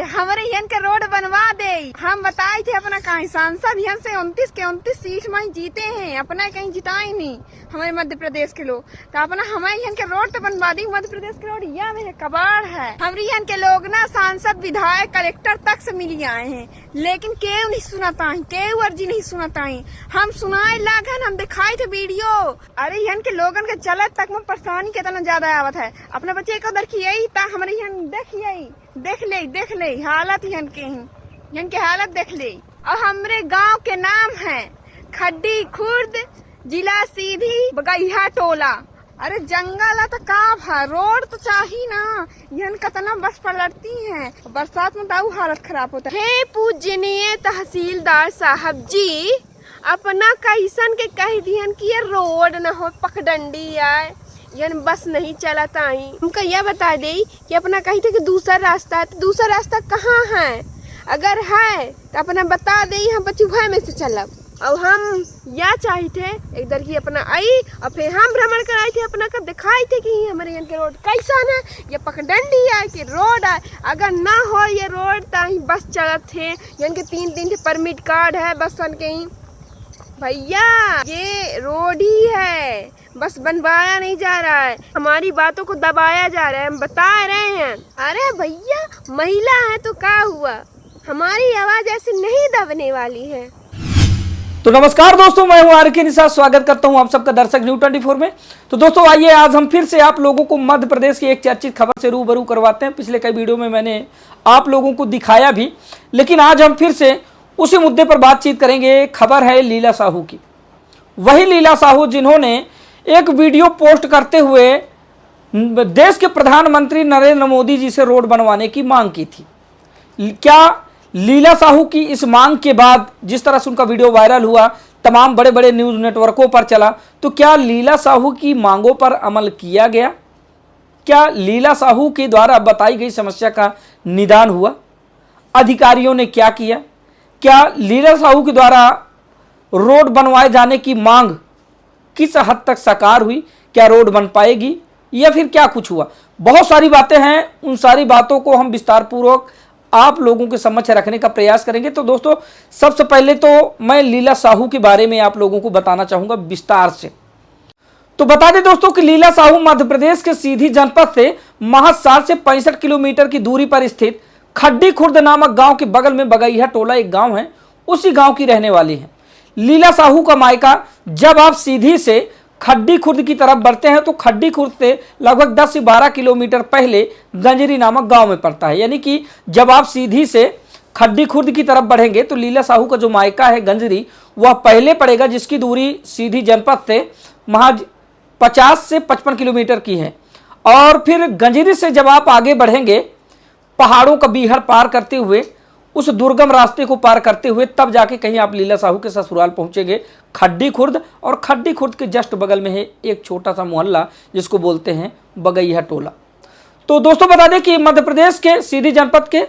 हमारे यहाँ के रोड बनवा दे। हम बताए थे अपना कहीं सांसद यहाँ से 29 के 29 सीट में जीते हैं, अपना कहीं जिताए नहीं हमारे मध्य प्रदेश के लोग। तो अपना हमारे यहाँ के रोड तो बनवा दी। मध्य प्रदेश के रोड यह मेरे कबाड़ है। हमारे यहाँ के लोग ना सांसद विधायक कलेक्टर तक से मिल आए हैं, लेकिन केव नहीं सुनाता है, केव अर्जी नहीं सुनाता है। हम सुनाए लागन, हम दिखाए थे वीडियो। अरे यहाँ के लोगन के चलत तक में परेशानी कितना ज्यादा आवत है। अपने बच्चे को देखिए हमारे यहाँ देख ले हालत यहाँ के हालत देख ले। और हमरे गांव के नाम है खड्डी खुर्द, जिला सीधी, बगैया टोला। अरे जंगल तो काम है, रोड तो चाहिए ना। यहाँ कितना बस पलटती है, बरसात में तो हालत खराब होता है। हे पूजनीय तहसीलदार साहब जी, अपना कैसन के कह दियन कि ये रोड न हो पखडंडी आए, यानी बस नहीं चलाता ही। हमको यह बता दे कि अपना कही थे कि दूसरा रास्ता है, तो दूसरा रास्ता कहाँ है? अगर है तो अपना बता दे, हम बचुहा में से चलब। और हम या चाहे थे इधर की अपना आई और फिर हम भ्रमण कराए थे, अपना का दिखाए थे कि हमारे यहाँ के रोड कैसा है, ये पखडंडी है कि रोड है। अगर ना हो ये रोड तो ही बस चलत थे, यहाँ के 3 दिन से परमिट कार्ड है बस के ही। भैया ये रोड ही है, बस बनवाया नहीं जा रहा है, हमारी बातों को दबाया जा रहा है, हम बता रहे हैं। अरे भैया महिला है तो क्या हुआ, हमारी आवाज ऐसे नहीं दबने वाली है। तो नमस्कार दोस्तों, मैं हूं आर के निशा, स्वागत करता हूं आप सबका दर्शक न्यूज़ 24 में। तो दोस्तों आइए आज हम फिर से आप लोगों को मध्य प्रदेश की एक चर्चित खबर से रूबरू करवाते हैं। पिछले कई वीडियो में मैंने आप लोगों को दिखाया भी, लेकिन आज हम फिर से उसी मुद्दे पर बातचीत करेंगे। खबर है लीला साहू की। वही लीला साहू जिन्होंने एक वीडियो पोस्ट करते हुए देश के प्रधानमंत्री नरेंद्र मोदी जी से रोड बनवाने की मांग की थी। क्या लीला साहू की इस मांग के बाद जिस तरह से उनका वीडियो वायरल हुआ, तमाम बड़े बड़े न्यूज़ नेटवर्कों पर चला, तो क्या लीला साहू की मांगों पर अमल किया गया? क्या लीला साहू के द्वारा बताई गई समस्या का निदान हुआ? अधिकारियों ने क्या किया? क्या लीला साहू के द्वारा रोड बनवाए जाने की मांग किस हद तक साकार हुई? क्या रोड बन पाएगी या फिर क्या कुछ हुआ? बहुत सारी बातें हैं, उन सारी बातों को हम विस्तार पूर्वक आप लोगों के समक्ष रखने का प्रयास करेंगे। तो दोस्तों सबसे पहले तो मैं लीला साहू के बारे में आप लोगों को बताना चाहूंगा विस्तार से। तो बता दें दोस्तों कि लीला साहू मध्य प्रदेश के सीधी जनपद से महज 60 से 65 किलोमीटर की दूरी पर स्थित खड्डी खुर्द नामक गांव के बगल में बगैया टोला एक गांव है, उसी गांव की रहने वाली है लीला साहू का मायका। जब आप सीधी से खड्डी खुर्द की तरफ बढ़ते हैं तो खड्डी खुर्द से लगभग 10 से 12 किलोमीटर पहले गंजरी नामक गांव में पड़ता है। यानी कि जब आप सीधी से खड्डी खुर्द की तरफ बढ़ेंगे तो लीला साहू का जो मायका है गंजरी, वह पहले पड़ेगा, जिसकी दूरी सीधी जनपद से महज 50 से 55 किलोमीटर की है। और फिर गंजरी से जब आप आगे बढ़ेंगे, पहाड़ों का बीहड़ पार करते हुए, उस दुर्गम रास्ते को पार करते हुए, तब जाके कहीं आप लीला साहू के ससुराल पहुंचेंगे खड्डी खुर्द। और खड्डी खुर्द के जस्ट बगल में है एक छोटा सा मोहल्ला जिसको बोलते हैं बगैया टोला। तो दोस्तों बता दें कि मध्य प्रदेश के सीधी जनपद के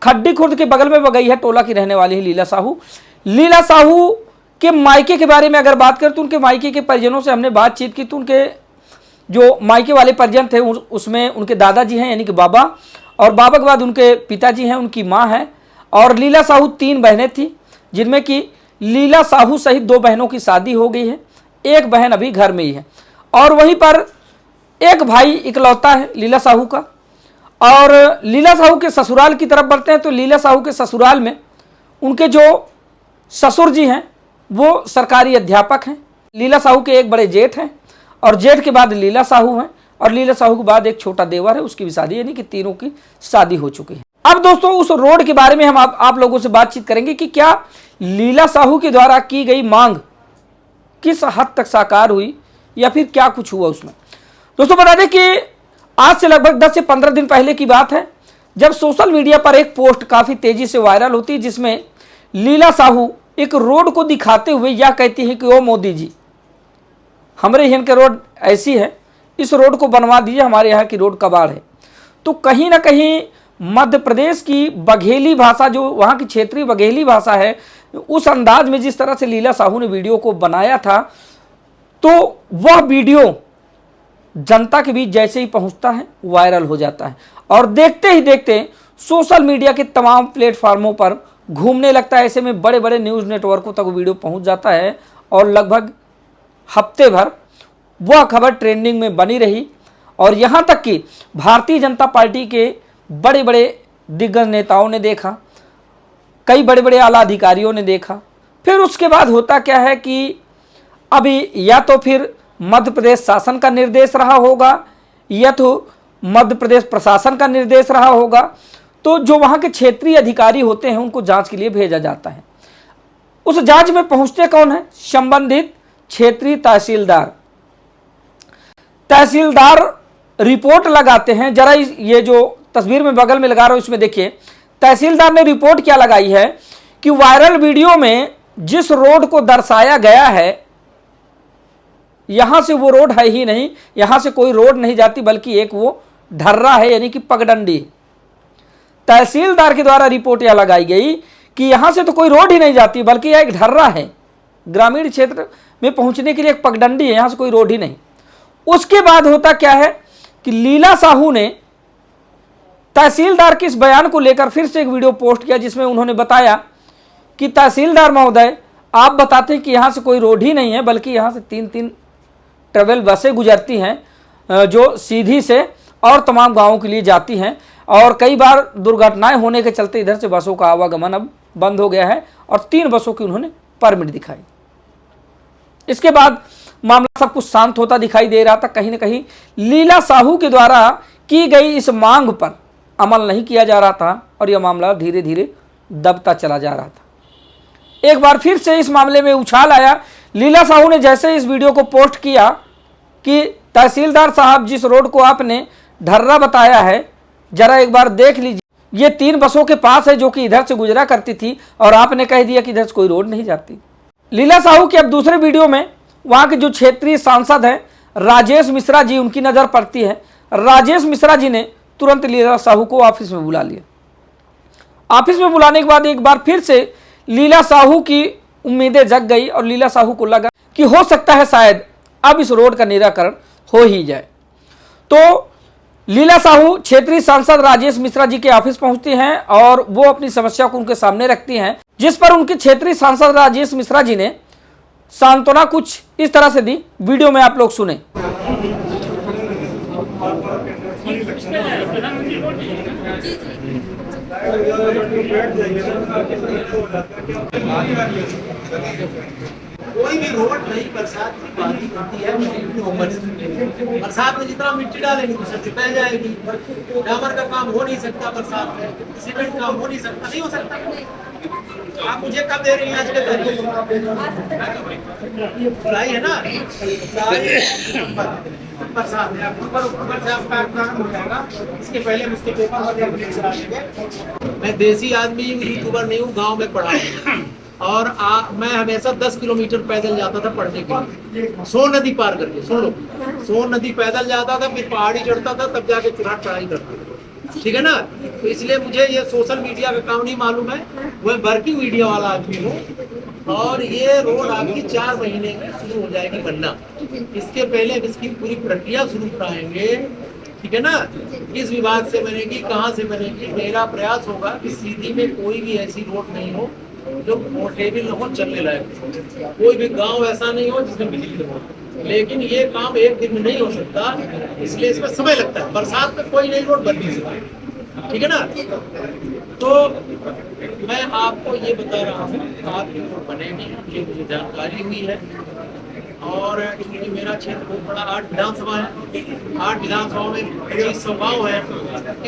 खड्डी खुर्द के बगल में बगैया टोला की रहने वाली है लीला साहू। लीला साहू के मायके के बारे में अगर बात करें तो उनके मायके के परिजनों से हमने बातचीत की, तो उनके जो मायके वाले परिजन थे उसमें उनके दादाजी हैं यानी कि बाबा, और बाबा के बाद उनके पिताजी हैं, उनकी माँ है, और लीला साहू 3 बहनें थी, जिनमें कि लीला साहू सहित 2 बहनों की शादी हो गई है, एक बहन अभी घर में ही है, और वहीं पर एक भाई इकलौता है लीला साहू का। और लीला साहू के ससुराल की तरफ बढ़ते हैं तो लीला साहू के ससुराल में उनके जो ससुर जी हैं वो सरकारी अध्यापक हैं। लीला साहू के एक बड़े जेठ हैं, और जेठ के बाद लीला साहू हैं, और लीला साहू के बाद एक छोटा देवर है, उसकी भी शादी, यानी कि तीनों की शादी हो चुकी है। अब दोस्तों उस रोड के बारे में हम आप लोगों से बातचीत करेंगे कि क्या लीला साहू के द्वारा की गई मांग किस हद तक साकार हुई या फिर क्या कुछ हुआ उसमें। दोस्तों बता दें कि आज से लगभग 10 से 15 दिन पहले की बात है, जब सोशल मीडिया पर एक पोस्ट काफ़ी तेजी से वायरल होती है, जिसमें लीला साहू एक रोड को दिखाते हुए यह कहती है कि ओ मोदी जी, हमारे यहाँ की रोड ऐसी है, इस रोड को बनवा दीजिए, हमारे यहाँ की रोड कबाड़ है। तो कहीं ना कहीं मध्य प्रदेश की बघेली भाषा, जो वहाँ की क्षेत्रीय बघेली भाषा है, उस अंदाज में जिस तरह से लीला साहू ने वीडियो को बनाया था, तो वह वीडियो जनता के बीच जैसे ही पहुँचता है वायरल हो जाता है, और देखते ही देखते सोशल मीडिया के तमाम प्लेटफार्मों पर घूमने लगता है। ऐसे में बड़े बड़े न्यूज़ नेटवर्कों तक वीडियो पहुंच जाता है और लगभग हफ्ते भर वह खबर ट्रेंडिंग में बनी रही और यहाँ तक कि भारतीय जनता पार्टी के बड़े बड़े दिग्गज नेताओं ने देखा, कई बड़े बड़े आला अधिकारियों ने देखा। फिर उसके बाद होता क्या है कि अभी या तो फिर मध्य प्रदेश शासन का निर्देश रहा होगा या तो मध्य प्रदेश प्रशासन का निर्देश रहा होगा, तो जो वहाँ के क्षेत्रीय अधिकारी होते हैं उनको जांच के लिए भेजा जाता है। उस जांच में पहुँचते कौन है? संबंधित क्षेत्रीय तहसीलदार। तहसीलदार रिपोर्ट लगाते हैं। जरा ये जो तस्वीर में बगल में लगा रहा हूं इसमें देखिए, तहसीलदार ने रिपोर्ट क्या लगाई है कि वायरल वीडियो में जिस रोड को दर्शाया गया है, यहां से वो रोड है ही नहीं, यहां से कोई रोड नहीं जाती, बल्कि एक वो ढर्रा है, यानी कि पगडंडी। तहसीलदार के द्वारा रिपोर्ट यह लगाई गई कि यहां से तो कोई रोड ही नहीं जाती, बल्कि यह एक ढर्रा है, ग्रामीण क्षेत्र में पहुंचने के लिए एक पगडंडी है, यहां से कोई रोड ही नहीं। उसके बाद होता क्या है कि लीला साहू ने तहसीलदार के इस बयान को लेकर फिर से एक वीडियो पोस्ट किया, जिसमें उन्होंने बताया कि तहसीलदार महोदय, आप बताते हैं कि यहाँ से कोई रोड ही नहीं है, बल्कि यहाँ से 3-3 ट्रेवल बसें गुजरती हैं जो सीधी से और तमाम गांवों के लिए जाती हैं, और कई बार दुर्घटनाएं होने के चलते इधर से बसों का आवागमन अब बंद हो गया है, और 3 बसों की उन्होंने परमिट दिखाई। इसके बाद मामला सब कुछ शांत होता दिखाई दे रहा था। कहीं ना कहीं लीला साहू के द्वारा की गई इस मांग पर अमल नहीं किया जा रहा था और यह मामला धीरे धीरे दबता चला जा रहा था। एक बार फिर से इस मामले में उछाल आया। लीला साहू ने जैसे इस वीडियो को पोस्ट किया कि तहसीलदार साहब, जिस रोड को आपने ढर्रा बताया है, जरा एक बार देख लीजिए, ये 3 बसों के पास है जो कि इधर से गुजरा करती थी, और आपने कह दिया कि इधर से कोई रोड नहीं जाती। लीला साहू के अब दूसरे वीडियो में वहाँ के जो क्षेत्रीय सांसद हैं राजेश मिश्रा जी, उनकी नज़र पड़ती है। राजेश मिश्रा जी ने तुरंत लीला साहू को ऑफिस में बुला लिया। ऑफिस में बुलाने के बाद एक बार फिर से लीला साहू की उम्मीदें जग गई और लीला साहू को लगा कि हो सकता है शायद अब इस रोड का निराकरण हो ही जाए। तो लीला साहू क्षेत्रीय सांसद राजेश मिश्रा जी के ऑफिस पहुंचती हैं और वो अपनी समस्या को उनके सामने रखती हैं, जिस पर उनके क्षेत्रीय सांसद राजेश मिश्रा जी ने सांत्वना कुछ इस तरह से दी। वीडियो में आप लोग सुने। कोई भी रोड नहीं बरसात की बारी होती है, बरसात में जितना मिट्टी डालेंगे तो सबसे बह जाएगी। डामर का काम हो नहीं सकता बरसात में, सीमेंट काम हो नहीं सकता, नहीं हो सकता। आप मुझे कब दे रही हैं? आज के जुलाई है ना, बरसात है, अक्टूबर से आपका काम हो जाएगा। इसके पहले उसके पेपर मैं देसी आदमी यूट्यूबर नहीं हूँ, गाँव में पढ़ा और मैं हमेशा 10 किलोमीटर पैदल जाता था पढ़ने के लिए, सोन नदी पार करके। सोन नदी पैदल जाता था, फिर पहाड़ी चढ़ता था, तब जाके चुराट चढ़ाई करता था। ठीक है ना? तो इसलिए मुझे ये सोशल मीडिया का काम नहीं मालूम है, वह वर्किंग मीडिया वाला आदमी हूँ। और ये रोड आपकी 4 महीने में शुरू हो जाएगी बनना। इसके पहले इसकी पूरी प्रक्रिया शुरू कराएंगे। ठीक है ना? किस विभाग से बनेगी, कहाँ से बनेगी, मेरा प्रयास होगा कि सीधी में कोई भी ऐसी रोड नहीं हो जो पोर्टेबल न हो, चलने लायक। कोई भी गांव ऐसा नहीं हो जिसमें बिजली न हो। लेकिन ये काम एक दिन में नहीं हो सकता, इसलिए इसमें समय लगता है। बरसात में कोई नई रोड बन नहीं सकती। ठीक है ना? तो मैं आपको ये बता रहा हूँ, आपकी रोड बनेगी, ये मुझे जानकारी हुई है। और क्योंकि मेरा क्षेत्र बहुत बड़ा, 8 विधानसभा है, 8 विधानसभाओं में 2500 गाँव है।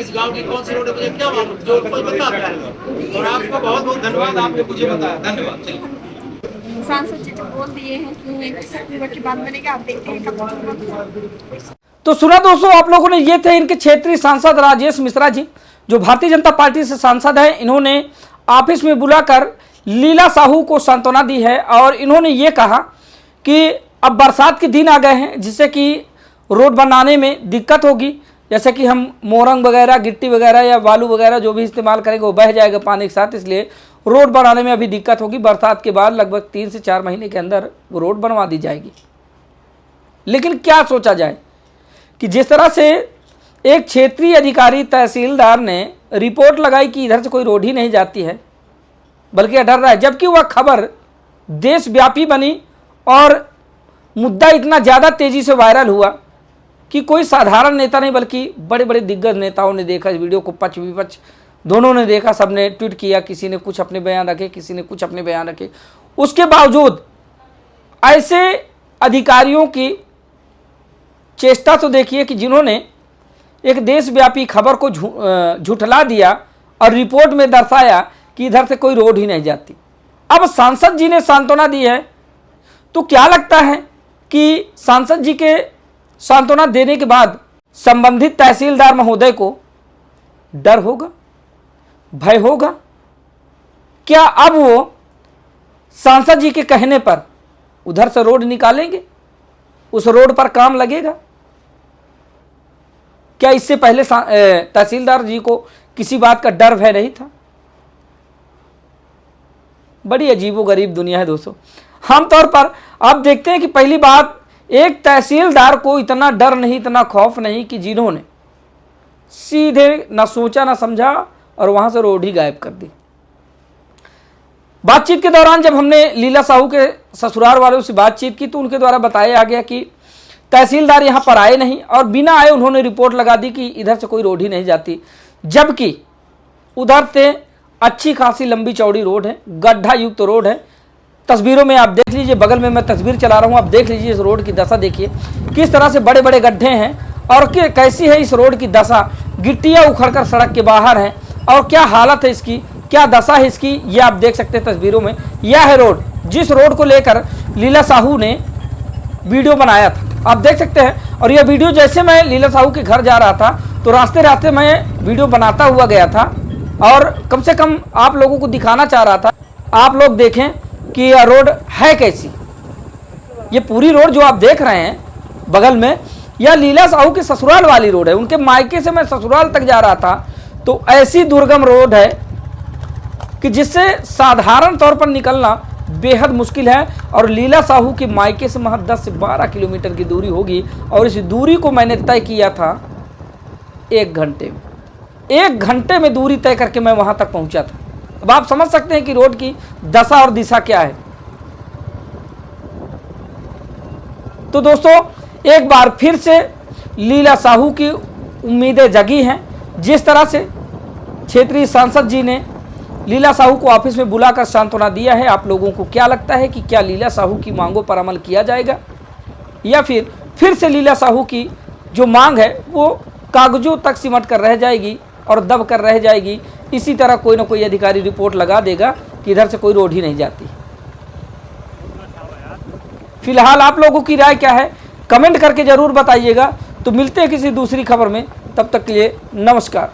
इस गांव की कौन सी रोड है मुझे क्या मालूम, जो कोई बताता है। और आपका बहुत बहुत धन्यवाद, आपने मुझे बताया, धन्यवाद। सांसद जी तो बोल दिए हैं कि अक्टूबर के बाद बनेगा, आप देखते हैं कब। तो सुना दोस्तों आप लोगों ने, ये थे इनके क्षेत्रीय सांसद राजेश मिश्रा जी, जो भारतीय जनता पार्टी से सांसद है। इन्होंने ऑफिस में बुलाकर लीला साहू को सांत्वना दी है और इन्होंने ये कहा कि अब बरसात के दिन आ गए हैं, जिससे कि रोड बनाने में दिक्कत होगी। जैसे कि हम मोरंग वगैरह, गिट्टी वगैरह या बालू वगैरह जो भी इस्तेमाल करेंगे वो बह जाएगा पानी के साथ, इसलिए रोड बनाने में अभी दिक्कत होगी। बरसात के बाद लगभग 3 से 4 महीने के अंदर वो रोड बनवा दी जाएगी। लेकिन क्या सोचा जाए कि जिस तरह से एक क्षेत्रीय अधिकारी तहसीलदार ने रिपोर्ट लगाई कि इधर से कोई रोड ही नहीं जाती है, बल्कि यह डर रहा है, जबकि वह खबर देशव्यापी बनी और मुद्दा इतना ज़्यादा तेज़ी से वायरल हुआ कि कोई साधारण नेता नहीं बल्कि बड़े बड़े दिग्गज नेताओं ने देखा इस वीडियो को, पक्ष विपक्ष दोनों ने देखा, सबने ट्वीट किया, किसी ने कुछ अपने बयान रखे, किसी ने कुछ अपने बयान रखे। उसके बावजूद ऐसे अधिकारियों की चेष्टा तो देखिए कि जिन्होंने एक देशव्यापी खबर को झुठला दिया और रिपोर्ट में दर्शाया कि इधर से कोई रोड ही नहीं जाती। अब सांसद जी ने सांत्वना दी है, तो क्या लगता है कि सांसद जी के सांत्वना देने के बाद संबंधित तहसीलदार महोदय को डर होगा, भय होगा? क्या अब वो सांसद जी के कहने पर उधर से रोड निकालेंगे, उस रोड पर काम लगेगा? क्या इससे पहले तहसीलदार जी को किसी बात का डर भय नहीं था? बड़ी अजीबोगरीब दुनिया है दोस्तों। आमतौर पर आप देखते हैं कि पहली बात, एक तहसीलदार को इतना डर नहीं, इतना खौफ नहीं कि जिन्होंने सीधे ना सोचा ना समझा और वहां से रोड ही गायब कर दी। बातचीत के दौरान जब हमने लीला साहू के ससुराल वालों से बातचीत की तो उनके द्वारा बताया गया कि तहसीलदार यहां पर आए नहीं और बिना आए उन्होंने रिपोर्ट लगा दी कि इधर से कोई रोड ही नहीं जाती, जबकि उधर से अच्छी खासी लंबी चौड़ी रोड है, गड्ढा युक्त रोड है। तस्वीरों में आप देख लीजिए, बगल में मैं तस्वीर चला रहा हूं, आप देख लीजिए इस रोड की दशा देखिए किस तरह से बड़े बड़े गड्ढे हैं और कैसी है इस रोड की दशा। गिट्टियां उखड़कर सड़क के बाहर हैं और क्या हालत है इसकी, क्या दशा है इसकी, ये आप देख सकते हैं तस्वीरों में। यह है रोड, जिस रोड को लेकर लीला साहू ने वीडियो बनाया था, आप देख सकते हैं। और यह वीडियो जैसे मैं लीला साहू के घर जा रहा था तो रास्ते रास्ते मैं वीडियो बनाता हुआ गया था और कम से कम आप लोगों को दिखाना चाह रहा था। आप लोग देखें कि यह रोड है कैसी। ये पूरी रोड जो आप देख रहे हैं बगल में, यह लीला साहू के ससुराल वाली रोड है। उनके मायके से मैं ससुराल तक जा रहा था तो ऐसी दुर्गम रोड है कि जिससे साधारण तौर पर निकलना बेहद मुश्किल है। और लीला साहू के मायके से महज 10 से 12 किलोमीटर की दूरी होगी और इस दूरी को मैंने तय किया था 1 घंटे में। 1 घंटे में दूरी तय करके मैं वहां तक पहुंचा था। अब आप समझ सकते हैं कि रोड की दशा और दिशा क्या है। तो दोस्तों एक बार फिर से लीला साहू की उम्मीदें जगी हैं। जिस तरह से क्षेत्रीय सांसद जी ने लीला साहू को ऑफिस में बुलाकर सांत्वना दिया है, आप लोगों को क्या लगता है कि क्या लीला साहू की मांगों पर अमल किया जाएगा या फिर से लीला साहू की जो मांग है वो कागजों तक सिमट कर रह जाएगी और दब कर रह जाएगी? इसी तरह कोई ना कोई अधिकारी रिपोर्ट लगा देगा कि इधर से कोई रोड ही नहीं जाती। फिलहाल आप लोगों की राय क्या है कमेंट करके जरूर बताइएगा। तो मिलते हैं किसी दूसरी खबर में, तब तक के लिए नमस्कार।